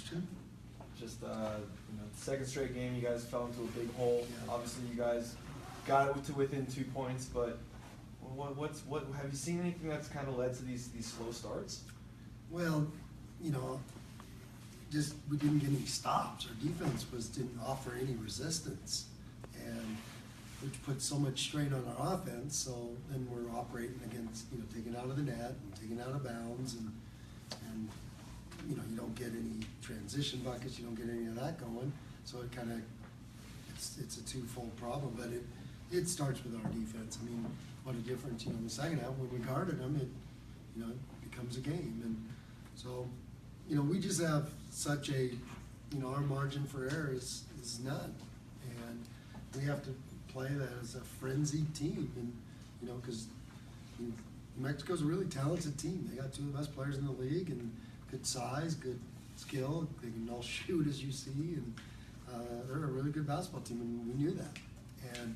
question. Just second straight game, you guys fell into a big hole. Yeah. Obviously, you guys got it to within 2 points, but what have you seen anything that's kind of led to these slow starts? Well, just we didn't get any stops. Our defense didn't offer any resistance, and which put so much strain on our offense. So then we're operating against taking out of the net and taking out of bounds, and you don't get any transition buckets. You don't get any of that going. So it kind of it's a twofold problem, but it starts with our defense. I mean, what a difference in the second half when we guarded them. It becomes a game, and so we just have such a our margin for error is none, and we have to play that as a frenzied team, and because New Mexico's a really talented team. They got two of the best players in the league, and good size, good skill. They can all shoot, as you see, and they're a really good basketball team, and we knew that. And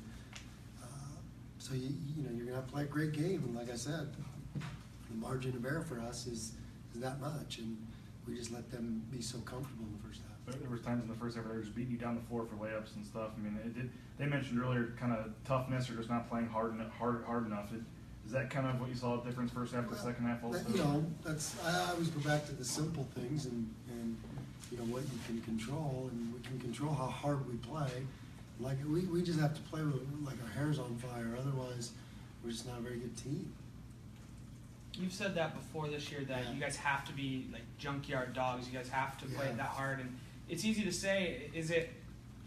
so you're gonna have to play a great game, and like I said, the margin of error for us is that much, and we just let them be so comfortable in the first half. There was times in the first half where they were just beating you down the floor for layups and stuff. I mean, they mentioned earlier kind of toughness or just not playing hard enough. Is that kind of what you saw the difference first half to second half also? I always go back to the simple things and what you can control, and we can control how hard we play. Like we just have to play with like our hair's on fire. Otherwise, we're just not a very good team. You've said that before this year, that you guys have to be like junkyard dogs. You guys have to play it that hard, and it's easy to say. Is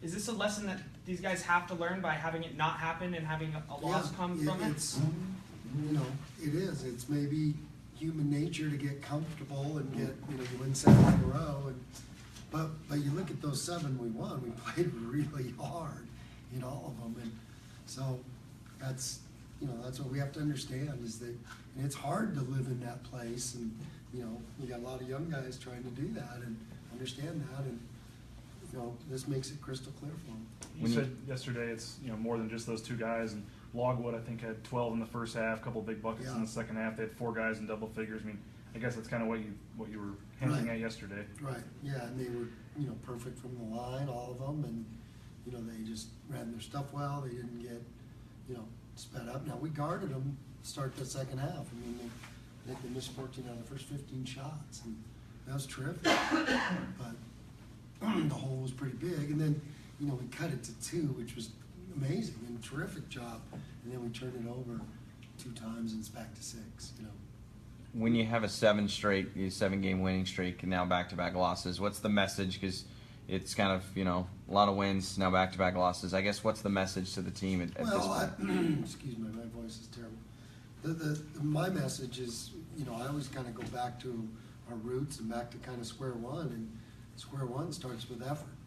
this a lesson that these guys have to learn by having it not happen and having a loss come from it? It is. It's maybe human nature to get comfortable and get you win 7 in a row, but you look at those 7 we won. We played really hard in all of them, and so that's what we have to understand is that. And it's hard to live in that place, and we got a lot of young guys trying to do that and understand that, and this makes it crystal clear for them. You said yesterday it's more than just those 2 guys, and Logwood I think had 12 in the first half, a couple of big buckets in the second half. They had 4 guys in double figures. I mean, I guess that's kind of what you were hinting at yesterday. Right. Yeah, and they were perfect from the line, all of them, and they just ran their stuff well. They didn't get sped up. Now we guarded them. Start the second half. I mean, they missed 14 out of the first 15 shots, and that was terrific. But the hole was pretty big, and then we cut it to 2, which was amazing and terrific job. And then we turned it over 2 times, and it's back to 6. When you have a 7-game winning streak, and now back-to-back losses, what's the message? Because it's kind of a lot of wins, now back-to-back losses. I guess what's the message to the team at this point? Excuse me, my voice is terrible. My message is, I always kind of go back to our roots and back to kind of square one, and square one starts with effort,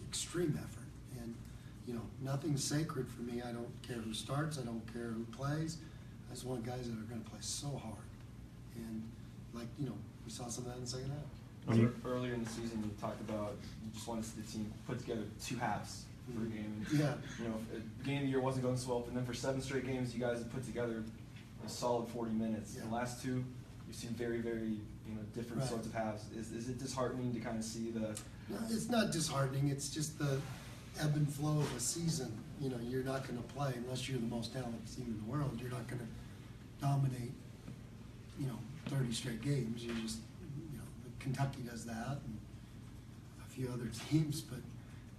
extreme effort, and nothing's sacred for me. I don't care who starts, I don't care who plays. I just want guys that are going to play so hard, and we saw some of that in the second half. Earlier in the season, you talked about you just wanted to see the team put together 2 halves for a game. And, beginning of the year wasn't going so well, and then for 7 straight games, you guys have put together a solid 40 minutes. Yeah. The last 2, you've seen very, very different sorts of halves. Is it disheartening to kind of see the? No, it's not disheartening. It's just the ebb and flow of a season. You're not going to play unless you're the most talented team in the world. You're not going to dominate 30 straight games. You just Kentucky does that, and a few other teams, but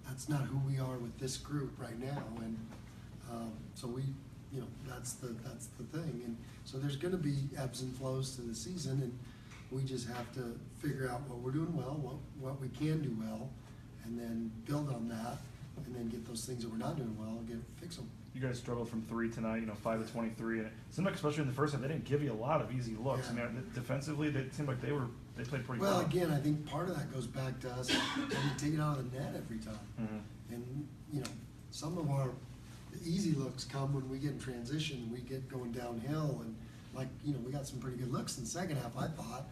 that's not who we are with this group right now. And so we. That's the thing, and so there's going to be ebbs and flows to the season, and we just have to figure out what we're doing well, what we can do well, and then build on that, and then get those things that we're not doing well and fix them. You guys struggled from 3 tonight, 5 of 23, and it seemed like, especially in the first half, they didn't give you a lot of easy looks. Yeah. I mean, defensively, it seemed like they played pretty well. Well, again, I think part of that goes back to us taking it out of the net every time, and some of our easy looks come when we get in transition. We get going downhill, and we got some pretty good looks in the second half, I thought,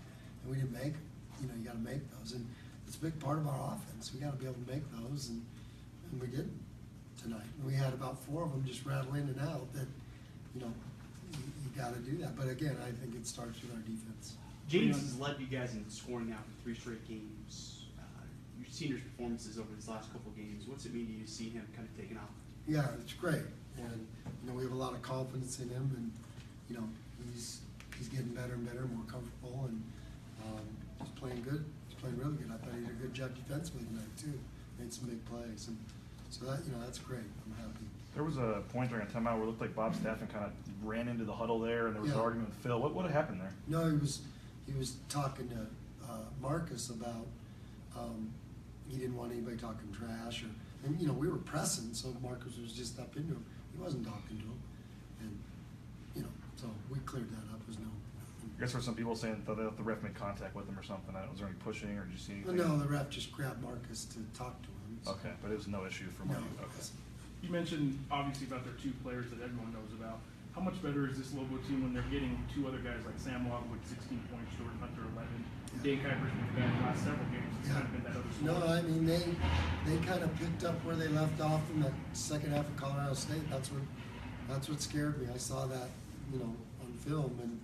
and we didn't make them. You got to make those, and it's a big part of our offense. We got to be able to make those, and we didn't tonight. We had about 4 of them just rattle in and out. That you got to do that. But again, I think it starts with our defense. James has led you guys in scoring now for 3 straight games. your senior's performances over these last couple of games. What's it mean to you to see him kind of taking off? Yeah, it's great, and we have a lot of confidence in him, and he's getting better and better, more comfortable, and he's playing good. He's playing really good. I thought he did a good job defensively tonight too. Made some big plays, and so that's great. I'm happy. There was a point during a timeout where it looked like Bob Staffen kind of ran into the huddle there, and there was an argument with Phil. What had happened there? No, he was talking to Marcus about he didn't want anybody talking trash, and we were pressing, so Marcus was just up into him. He wasn't talking to him, and so we cleared that up. There's no. I guess there were some people saying that the ref made contact with him or something. Was there any pushing, or did you see anything? Well, no, the ref just grabbed Marcus to talk to him. So. Okay, but it was no issue from what you. Okay. You mentioned obviously about their two players that everyone knows about. How much better is this Lobo team when they're getting two other guys like Sam Log with 16 points, Jordan Hunter 11, and Dane Kuiper's been the guy in the last several games. It's kind of been that other story. No, I mean they kind of picked up where they left off in that second half of Colorado State. That's what scared me. I saw that on film, and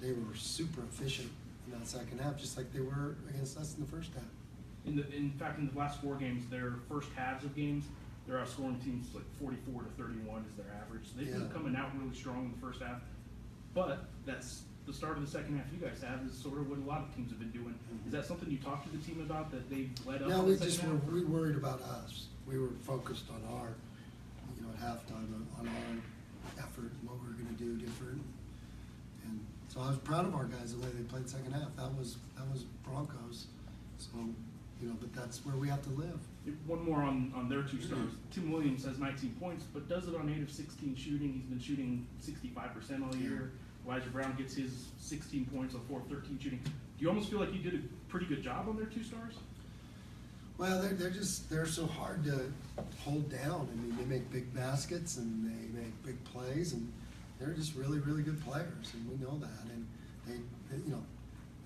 they were super efficient in that second half, just like they were against us in the first half. In fact, in the last four games, their first halves of games, they're outscoring teams like 44 to 31 is their average. So they've been coming out really strong in the first half, but that's the start of the second half you guys have is sort of what a lot of teams have been doing. Is that something you talked to the team about, that they've led up? No, in we the just second half? we worried about us. We were focused on our, at halftime on our effort and what we were going to do different. And so I was proud of our guys the way they played second half. That was Broncos. So but that's where we have to live. One more on their two stars. Tim Williams has 19 points, but does it on 8 of 16 shooting. He's been shooting 65% all year. Elijah Brown gets his 16 points on 4 of 13 shooting. Do you almost feel like you did a pretty good job on their two stars? Well, they're so hard to hold down. I mean, they make big baskets and they make big plays, and they're just really, really good players, and we know that. And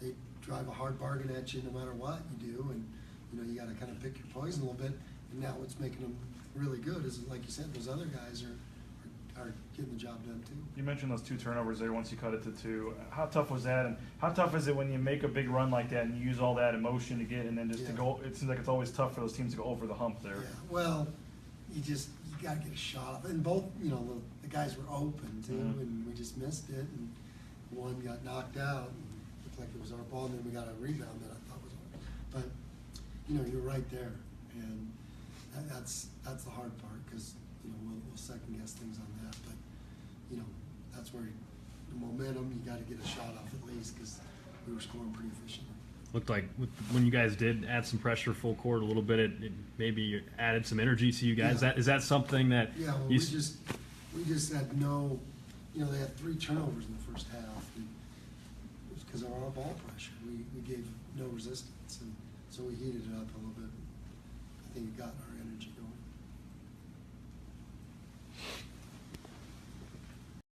they drive a hard bargain at you no matter what you do, and you got to kind of pick your poison a little bit. And now what's making them really good is, like you said, those other guys are getting the job done too. You mentioned those 2 turnovers there once you cut it to 2. How tough was that, and how tough is it when you make a big run like that and you use all that emotion to get, and then just to go? It seems like it's always tough for those teams to go over the hump there. Yeah, well, you got to get a shot off, and both the guys were open too, and we just missed it, and one got knocked out. And looked like it was our ball, and then we got a rebound that I thought was ours. But you're right there, and that's the hard part, because we'll second guess things on that. But that's where the momentum, you got to get a shot off at least, because we were scoring pretty efficiently. Looked like when you guys did add some pressure full court a little bit, it maybe added some energy to you guys. Yeah. Is that something that? Yeah, well, we just had no. They had 3 turnovers in the first half, and it was because of our ball pressure. We gave no resistance, and so we heated it up a little bit. I think it got our energy going.